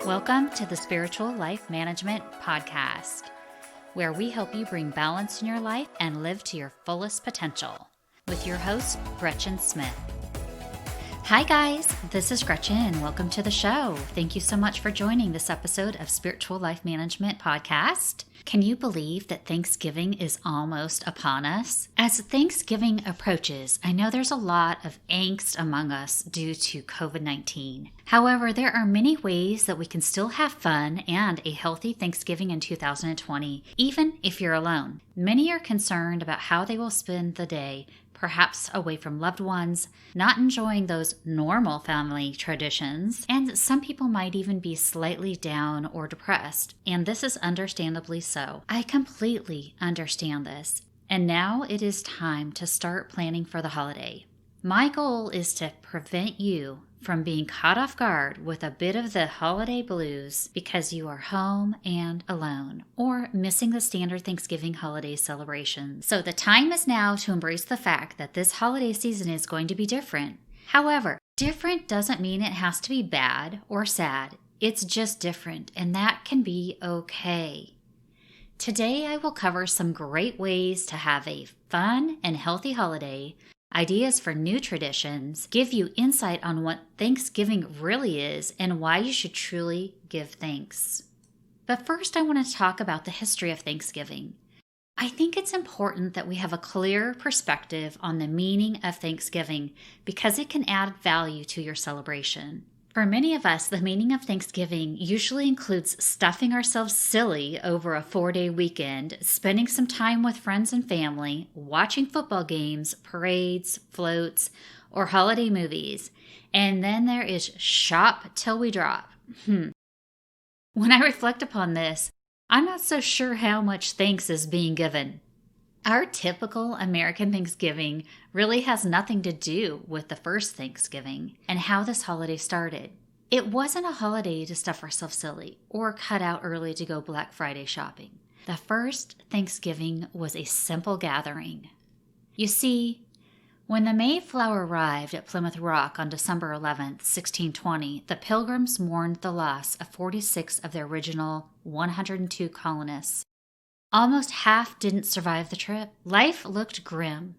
Welcome to the Spiritual Life Management Podcast, where we help you bring balance in your life and live to your fullest potential, with your host, Gretchen Smith. Hi guys, this is Gretchen and welcome to the show. Thank you so much for joining this episode of Spiritual Life Management Podcast. Can you believe that Thanksgiving is almost upon us? As Thanksgiving approaches, I know there's a lot of angst among us due to COVID-19. However, there are many ways that we can still have fun and a healthy Thanksgiving in 2020, even if you're alone. Many are concerned about how they will spend the day, perhaps away from loved ones, not enjoying those normal family traditions, and some people might even be slightly down or depressed, and this is understandably so. I completely understand this, and now it is time to start planning for the holiday. My goal is to prevent you from being caught off guard with a bit of the holiday blues because you are home and alone, or missing the standard Thanksgiving holiday celebration. So the time is now to embrace the fact that this holiday season is going to be different. However, different doesn't mean it has to be bad or sad. It's just different, and that can be okay. Today I will cover some great ways to have a fun and healthy holiday, ideas for new traditions, give you insight on what Thanksgiving really is and why you should truly give thanks. But first, I want to talk about the history of Thanksgiving. I think it's important that we have a clear perspective on the meaning of Thanksgiving because it can add value to your celebration. For many of us, the meaning of Thanksgiving usually includes stuffing ourselves silly over a 4-day weekend, spending some time with friends and family, watching football games, parades, floats, or holiday movies. And then there is shop till we drop. When I reflect upon this, I'm not so sure how much thanks is being given. Our typical American Thanksgiving really has nothing to do with the first Thanksgiving and how this holiday started. It wasn't a holiday to stuff ourselves silly or cut out early to go Black Friday shopping. The first Thanksgiving was a simple gathering. You see, when the Mayflower arrived at Plymouth Rock on December 11th, 1620, the Pilgrims mourned the loss of 46 of their original 102 colonists. Almost half didn't survive the trip. Life looked grim,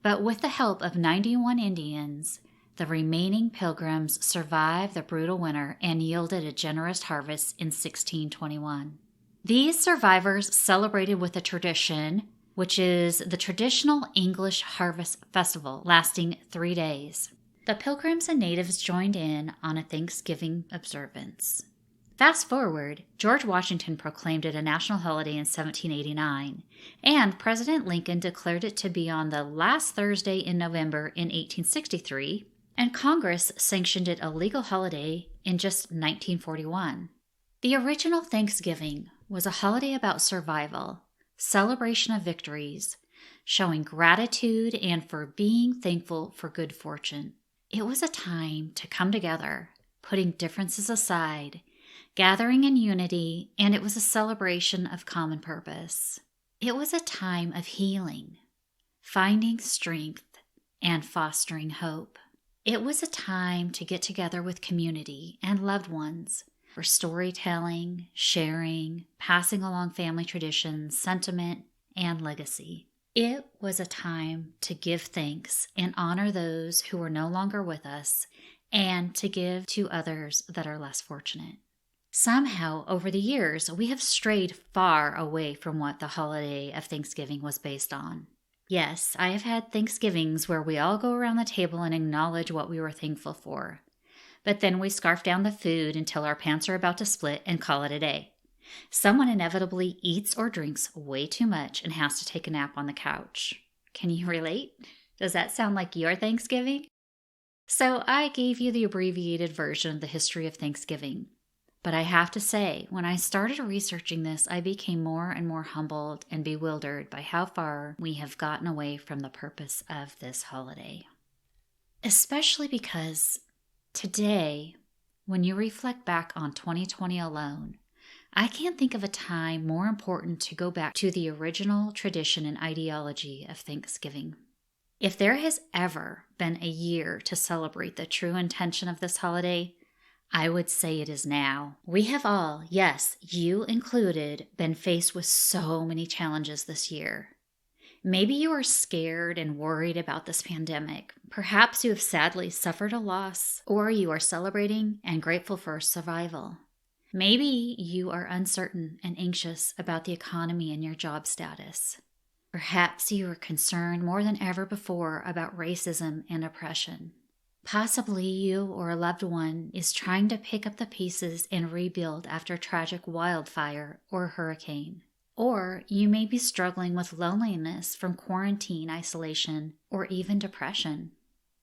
but with the help of 91 Indians, the remaining Pilgrims survived the brutal winter and yielded a generous harvest in 1621. These survivors celebrated with a tradition, which is the traditional English Harvest Festival, lasting 3 days. The Pilgrims and natives joined in on a Thanksgiving observance. Fast forward, George Washington proclaimed it a national holiday in 1789, and President Lincoln declared it to be on the last Thursday in November in 1863, and Congress sanctioned it a legal holiday in just 1941. The original Thanksgiving was a holiday about survival, celebration of victories, showing gratitude and for being thankful for good fortune. It was a time to come together, putting differences aside, gathering in unity, and it was a celebration of common purpose. It was a time of healing, finding strength, and fostering hope. It was a time to get together with community and loved ones for storytelling, sharing, passing along family traditions, sentiment, and legacy. It was a time to give thanks and honor those who are no longer with us and to give to others that are less fortunate. Somehow, over the years, we have strayed far away from what the holiday of Thanksgiving was based on. Yes, I have had Thanksgivings where we all go around the table and acknowledge what we were thankful for. But then we scarf down the food until our pants are about to split and call it a day. Someone inevitably eats or drinks way too much and has to take a nap on the couch. Can you relate? Does that sound like your Thanksgiving? So I gave you the abbreviated version of the history of Thanksgiving. But I have to say, when I started researching this, I became more and more humbled and bewildered by how far we have gotten away from the purpose of this holiday. Especially because today, when you reflect back on 2020 alone, I can't think of a time more important to go back to the original tradition and ideology of Thanksgiving. If there has ever been a year to celebrate the true intention of this holiday, I would say it is now. We have all, yes, you included, been faced with so many challenges this year. Maybe you are scared and worried about this pandemic. Perhaps you have sadly suffered a loss, or you are celebrating and grateful for survival. Maybe you are uncertain and anxious about the economy and your job status. Perhaps you are concerned more than ever before about racism and oppression. Possibly you or a loved one is trying to pick up the pieces and rebuild after a tragic wildfire or hurricane. Or you may be struggling with loneliness from quarantine isolation or even depression.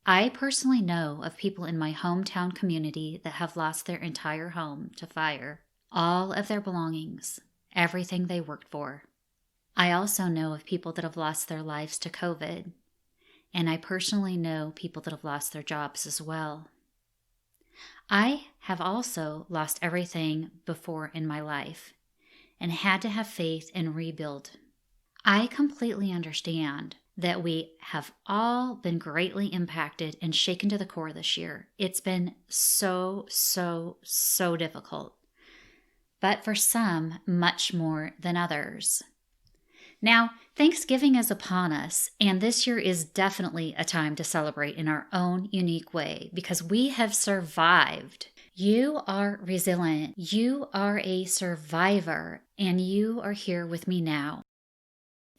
I personally know of people in my hometown community that have lost their entire home to fire, all of their belongings, everything they worked for. I also know of people that have lost their lives to COVID, and I personally know people that have lost their jobs as well. I have also lost everything before in my life and had to have faith and rebuild. I completely understand that we have all been greatly impacted and shaken to the core this year. It's been so difficult, but for some, much more than others. Now, Thanksgiving is upon us, and this year is definitely a time to celebrate in our own unique way because we have survived. You are resilient, you are a survivor, and you are here with me now.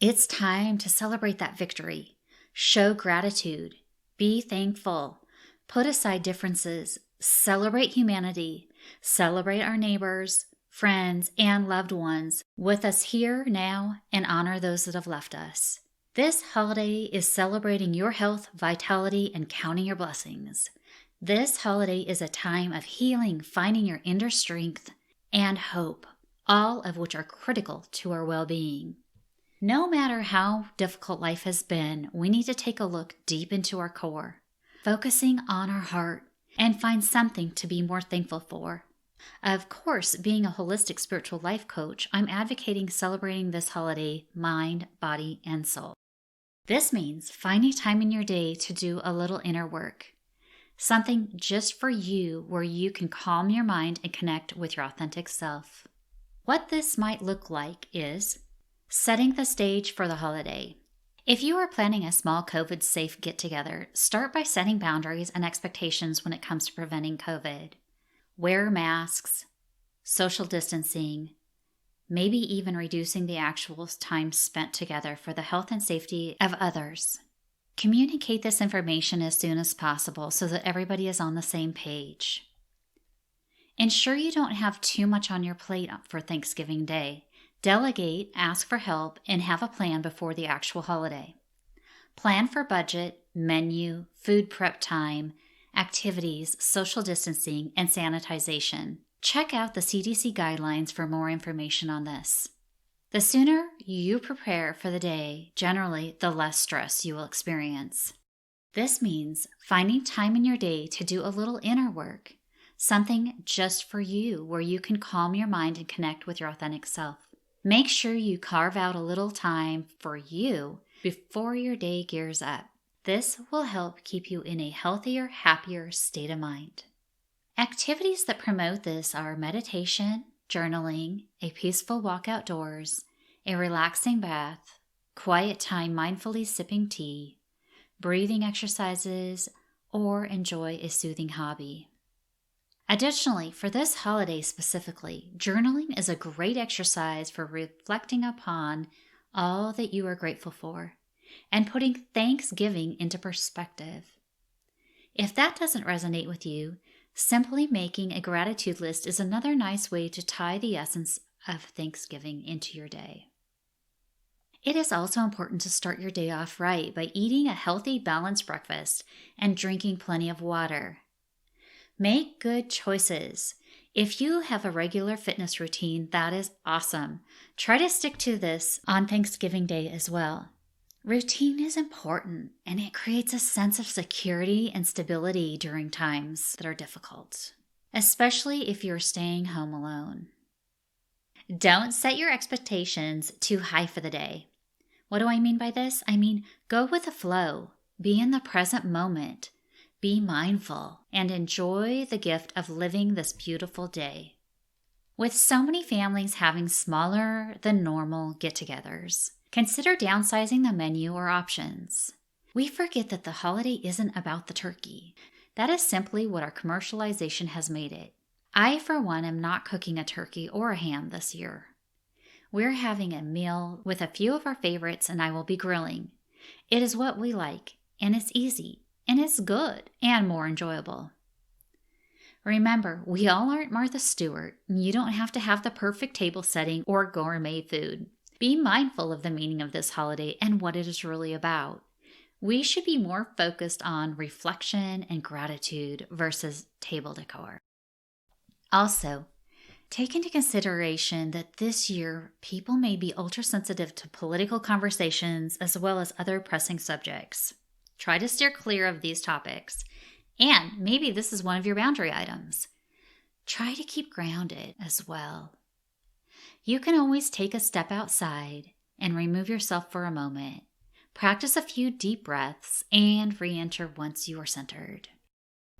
It's time to celebrate that victory, show gratitude, be thankful, put aside differences, celebrate humanity, celebrate our neighbors, friends, and loved ones with us here now, and honor those that have left us. This holiday is celebrating your health, vitality, and counting your blessings. This holiday is a time of healing, finding your inner strength, and hope, all of which are critical to our well-being. No matter how difficult life has been, we need to take a look deep into our core, focusing on our heart, and find something to be more thankful for. Of course, being a holistic spiritual life coach, I'm advocating celebrating this holiday mind, body, and soul. This means finding time in your day to do a little inner work, something just for you where you can calm your mind and connect with your authentic self. What this might look like is setting the stage for the holiday. If you are planning a small COVID-safe get-together, start by setting boundaries and expectations when it comes to preventing COVID. Wear masks, social distancing, maybe even reducing the actual time spent together for the health and safety of others. Communicate this information as soon as possible so that everybody is on the same page. Ensure you don't have too much on your plate for Thanksgiving Day. Delegate, ask for help, and have a plan before the actual holiday. Plan for budget, menu, food prep time, activities, social distancing, and sanitization. Check out the CDC guidelines for more information on this. The sooner you prepare for the day, generally, the less stress you will experience. This means finding time in your day to do a little inner work, something just for you where you can calm your mind and connect with your authentic self. Make sure you carve out a little time for you before your day gears up. This will help keep you in a healthier, happier state of mind. Activities that promote this are meditation, journaling, a peaceful walk outdoors, a relaxing bath, quiet time mindfully sipping tea, breathing exercises, or enjoy a soothing hobby. Additionally, for this holiday specifically, journaling is a great exercise for reflecting upon all that you are grateful for and putting Thanksgiving into perspective. If that doesn't resonate with you, simply making a gratitude list is another nice way to tie the essence of Thanksgiving into your day. It is also important to start your day off right by eating a healthy, balanced breakfast and drinking plenty of water. Make good choices. If you have a regular fitness routine, that is awesome. Try to stick to this on Thanksgiving Day as well. Routine is important, and it creates a sense of security and stability during times that are difficult, especially if you're staying home alone. Don't set your expectations too high for the day. What do I mean by this? I mean, go with the flow. Be in the present moment. Be mindful and enjoy the gift of living this beautiful day. With so many families having smaller than normal get-togethers, consider downsizing the menu or options. We forget that the holiday isn't about the turkey. That is simply what our commercialization has made it. I, for one, am not cooking a turkey or a ham this year. We're having a meal with a few of our favorites, and I will be grilling. It is what we like, and it's easy, and it's good, and more enjoyable. Remember, we all aren't Martha Stewart. You don't have to have the perfect table setting or gourmet food. Be mindful of the meaning of this holiday and what it is really about. We should be more focused on reflection and gratitude versus table decor. Also, take into consideration that this year people may be ultra sensitive to political conversations as well as other pressing subjects. Try to steer clear of these topics. And maybe this is one of your boundary items. Try to keep grounded as well. You can always take a step outside and remove yourself for a moment. Practice a few deep breaths and re-enter once you are centered.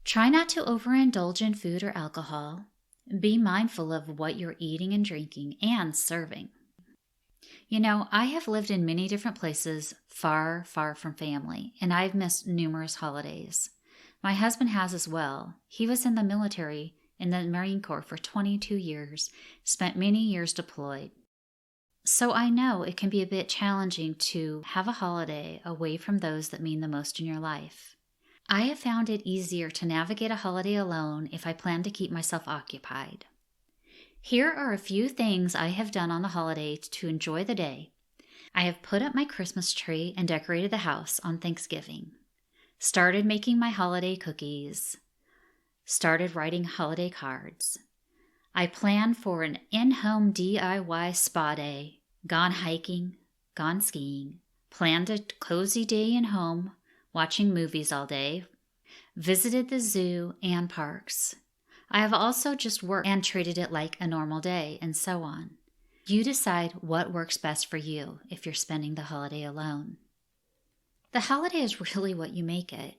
Try not to overindulge in food or alcohol. Be mindful of what you're eating and drinking and serving. You know, I have lived in many different places far, far from family, and I've missed numerous holidays. My husband has as well. He was in the military, in the Marine Corps for 22 years, spent many years deployed. So I know it can be a bit challenging to have a holiday away from those that mean the most in your life. I have found it easier to navigate a holiday alone if I plan to keep myself occupied. Here are a few things I have done on the holiday to enjoy the day. I have put up my Christmas tree and decorated the house on Thanksgiving. Started making my holiday cookies. Started writing holiday cards. I planned for an in-home DIY spa day. Gone hiking, gone skiing. Planned a cozy day in home, watching movies all day. Visited the zoo and parks. I have also just worked and treated it like a normal day, and so on. You decide what works best for you if you're spending the holiday alone. The holiday is really what you make it.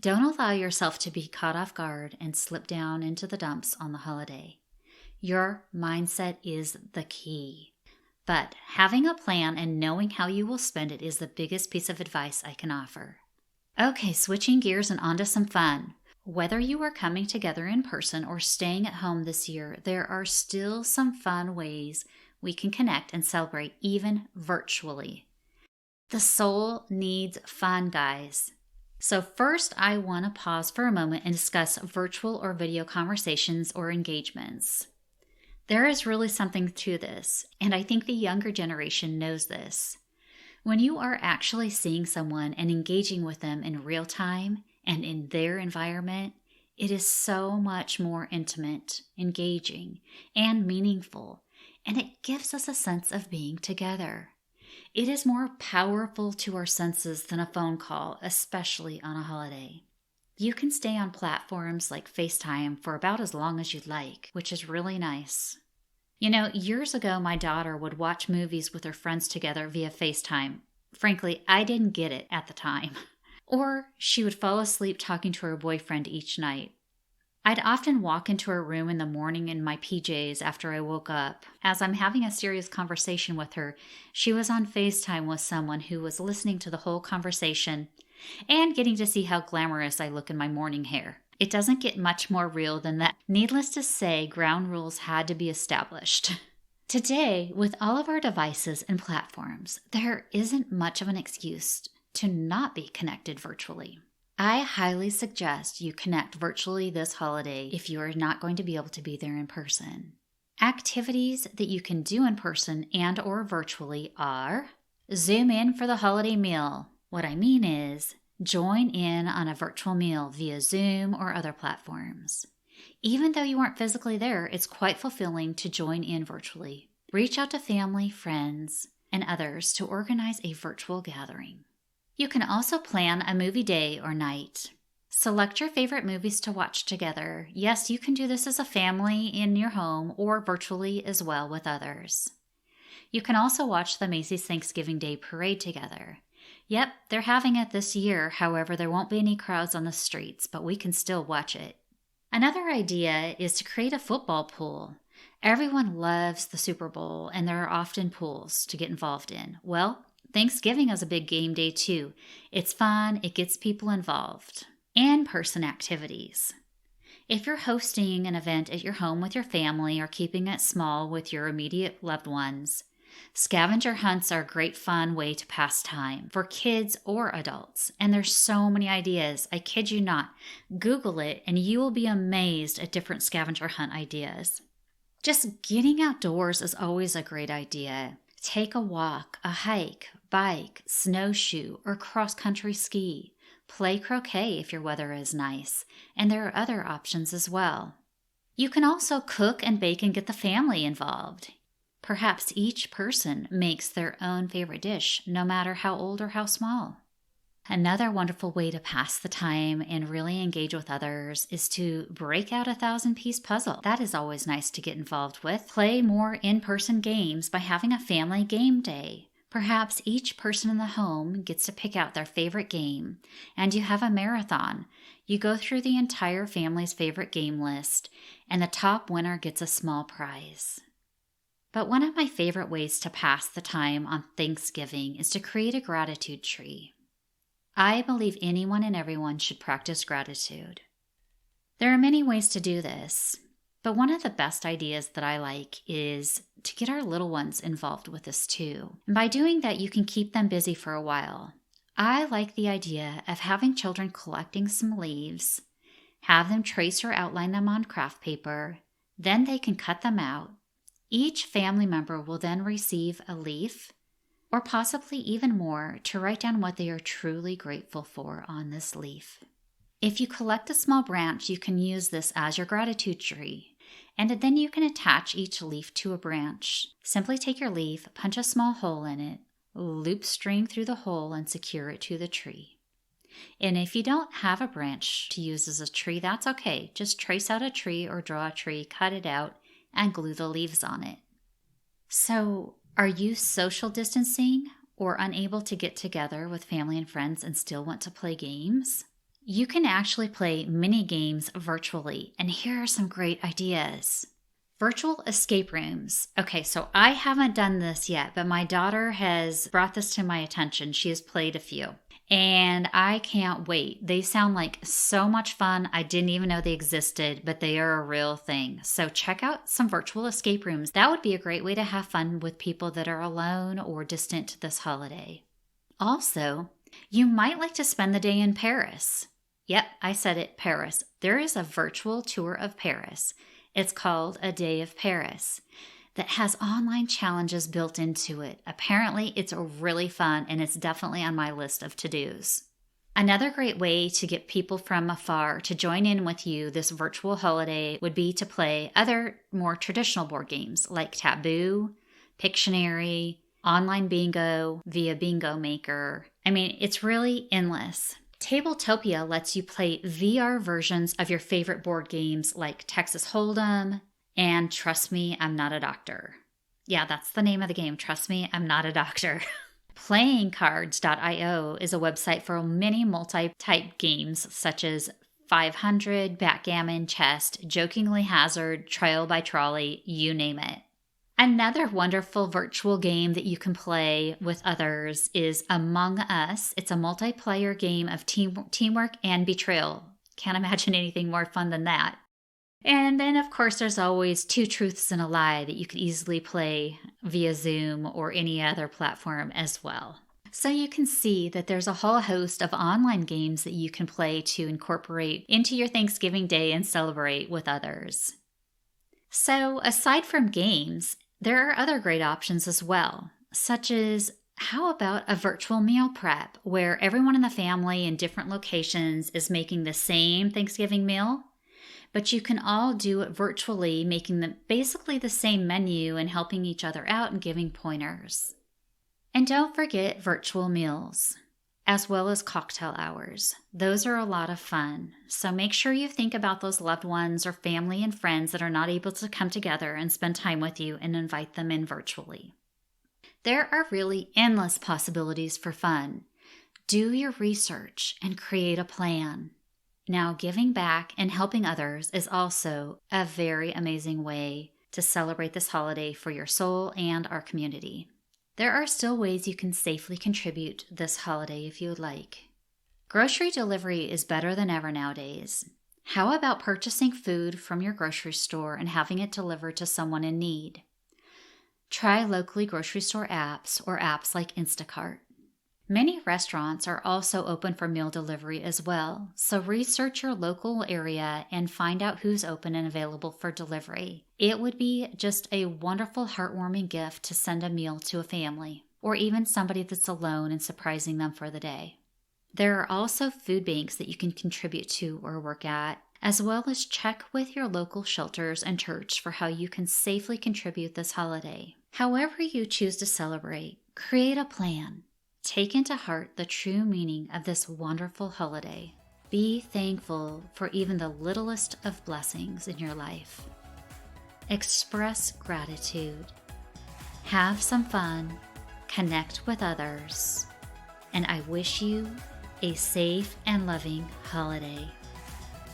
Don't allow yourself to be caught off guard and slip down into the dumps on the holiday. Your mindset is the key. But having a plan and knowing how you will spend it is the biggest piece of advice I can offer. Okay, switching gears and onto some fun. Whether you are coming together in person or staying at home this year, there are still some fun ways we can connect and celebrate even virtually. The soul needs fun, guys. So first, I want to pause for a moment and discuss virtual or video conversations or engagements. There is really something to this, and I think the younger generation knows this. When you are actually seeing someone and engaging with them in real time and in their environment, it is so much more intimate, engaging, and meaningful, and it gives us a sense of being together. It is more powerful to our senses than a phone call, especially on a holiday. You can stay on platforms like FaceTime for about as long as you'd like, which is really nice. You know, years ago, my daughter would watch movies with her friends together via FaceTime. Frankly, I didn't get it at the time. Or she would fall asleep talking to her boyfriend each night. I'd often walk into her room in the morning in my PJs after I woke up. As I'm having a serious conversation with her, she was on FaceTime with someone who was listening to the whole conversation and getting to see how glamorous I look in my morning hair. It doesn't get much more real than that. Needless to say, ground rules had to be established. Today, with all of our devices and platforms, there isn't much of an excuse to not be connected virtually. I highly suggest you connect virtually this holiday if you are not going to be able to be there in person. Activities that you can do in person and or virtually are Zoom in for the holiday meal. What I mean is join in on a virtual meal via Zoom or other platforms. Even though you aren't physically there, it's quite fulfilling to join in virtually. Reach out to family, friends, and others to organize a virtual gathering. You can also plan a movie day or night. Select your favorite movies to watch together. Yes, you can do this as a family in your home or virtually as well with others. You can also watch the Macy's Thanksgiving Day Parade together. Yep, they're having it this year. However, there won't be any crowds on the streets, but we can still watch it. Another idea is to create a football pool. Everyone loves the Super Bowl, and there are often pools to get involved in. Well, Thanksgiving is a big game day too. It's fun, it gets people involved. In-person activities. If you're hosting an event at your home with your family or keeping it small with your immediate loved ones, scavenger hunts are a great fun way to pass time for kids or adults. And there's so many ideas. I kid you not. Google it and you will be amazed at different scavenger hunt ideas. Just getting outdoors is always a great idea. Take a walk, a hike, bike, snowshoe, or cross-country ski. Play croquet if your weather is nice, and there are other options as well. You can also cook and bake and get the family involved. Perhaps each person makes their own favorite dish, no matter how old or how small. Another wonderful way to pass the time and really engage with others is to break out a 1,000-piece puzzle. That is always nice to get involved with. Play more in-person games by having a family game day. Perhaps each person in the home gets to pick out their favorite game, and you have a marathon. You go through the entire family's favorite game list, and the top winner gets a small prize. But one of my favorite ways to pass the time on Thanksgiving is to create a gratitude tree. I believe anyone and everyone should practice gratitude. There are many ways to do this, but one of the best ideas that I like is to get our little ones involved with this too. And by doing that, you can keep them busy for a while. I like the idea of having children collecting some leaves, have them trace or outline them on craft paper, then they can cut them out. Each family member will then receive a leaf, or possibly even more, to write down what they are truly grateful for on this leaf. If you collect a small branch, you can use this as your gratitude tree. And then you can attach each leaf to a branch. Simply take your leaf, punch a small hole in it, loop string through the hole, and secure it to the tree. And if you don't have a branch to use as a tree, that's okay. Just trace out a tree or draw a tree, cut it out, and glue the leaves on it. So, are you social distancing or unable to get together with family and friends and still want to play games? You can actually play mini games virtually, and here are some great ideas. Virtual escape rooms. Okay, so I haven't done this yet, but my daughter has brought this to my attention. She has played a few, and I can't wait. They sound like so much fun. I didn't even know they existed, but they are a real thing. So check out some virtual escape rooms. That would be a great way to have fun with people that are alone or distant this holiday. Also, you might like to spend the day in Paris. Yep, I said it, Paris. There is a virtual tour of Paris. It's called A Day of Paris that has online challenges built into it. Apparently, it's really fun, and it's definitely on my list of to-dos. Another great way to get people from afar to join in with you this virtual holiday would be to play other more traditional board games like Taboo, Pictionary, online bingo via Bingo Maker. I mean, it's really endless. Tabletopia lets you play VR versions of your favorite board games like Texas Hold'em and Trust Me, I'm Not a Doctor. Yeah, that's the name of the game. Trust Me, I'm Not a Doctor. Playingcards.io is a website for many multi-type games such as 500, Backgammon, Chess, Jokingly Hazard, Trial by Trolley, you name it. Another wonderful virtual game that you can play with others is Among Us. It's a multiplayer game of teamwork and betrayal. Can't imagine anything more fun than that. And then, of course, there's always Two Truths and a Lie that you could easily play via Zoom or any other platform as well. So you can see that there's a whole host of online games that you can play to incorporate into your Thanksgiving day and celebrate with others. So aside from games, there are other great options as well, such as how about a virtual meal prep where everyone in the family in different locations is making the same Thanksgiving meal, but you can all do it virtually, making basically the same menu and helping each other out and giving pointers. And don't forget virtual meals, as well as cocktail hours. Those are a lot of fun. So make sure you think about those loved ones or family and friends that are not able to come together and spend time with you and invite them in virtually. There are really endless possibilities for fun. Do your research and create a plan. Now, giving back and helping others is also a very amazing way to celebrate this holiday for your soul and our community. There are still ways you can safely contribute this holiday if you would like. Grocery delivery is better than ever nowadays. How about purchasing food from your grocery store and having it delivered to someone in need? Try locally grocery store apps or apps like Instacart. Many restaurants are also open for meal delivery as well, so research your local area and find out who's open and available for delivery. It would be just a wonderful, heartwarming gift to send a meal to a family, or even somebody that's alone and surprising them for the day. There are also food banks that you can contribute to or work at, as well as check with your local shelters and church for how you can safely contribute this holiday. However you choose to celebrate, create a plan. Take into heart the true meaning of this wonderful holiday. Be thankful for even the littlest of blessings in your life. Express gratitude. Have some fun. Connect with others. And I wish you a safe and loving holiday.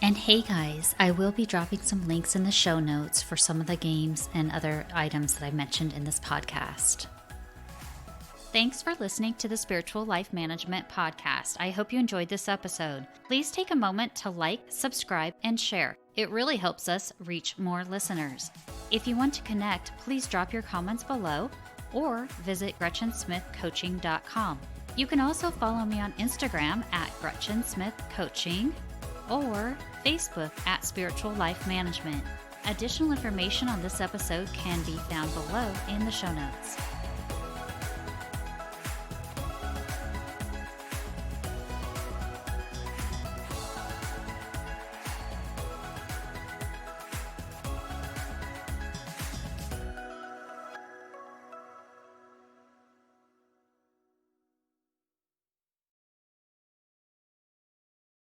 And hey guys, I will be dropping some links in the show notes for some of the games and other items that I mentioned in this podcast. Thanks for listening to the Spiritual Life Management Podcast. I hope you enjoyed this episode. Please take a moment to like, subscribe, and share. It really helps us reach more listeners. If you want to connect, please drop your comments below or visit GretchenSmithCoaching.com. You can also follow me on Instagram at GretchenSmithCoaching or Facebook at Spiritual Life Management. Additional information on this episode can be found below in the show notes.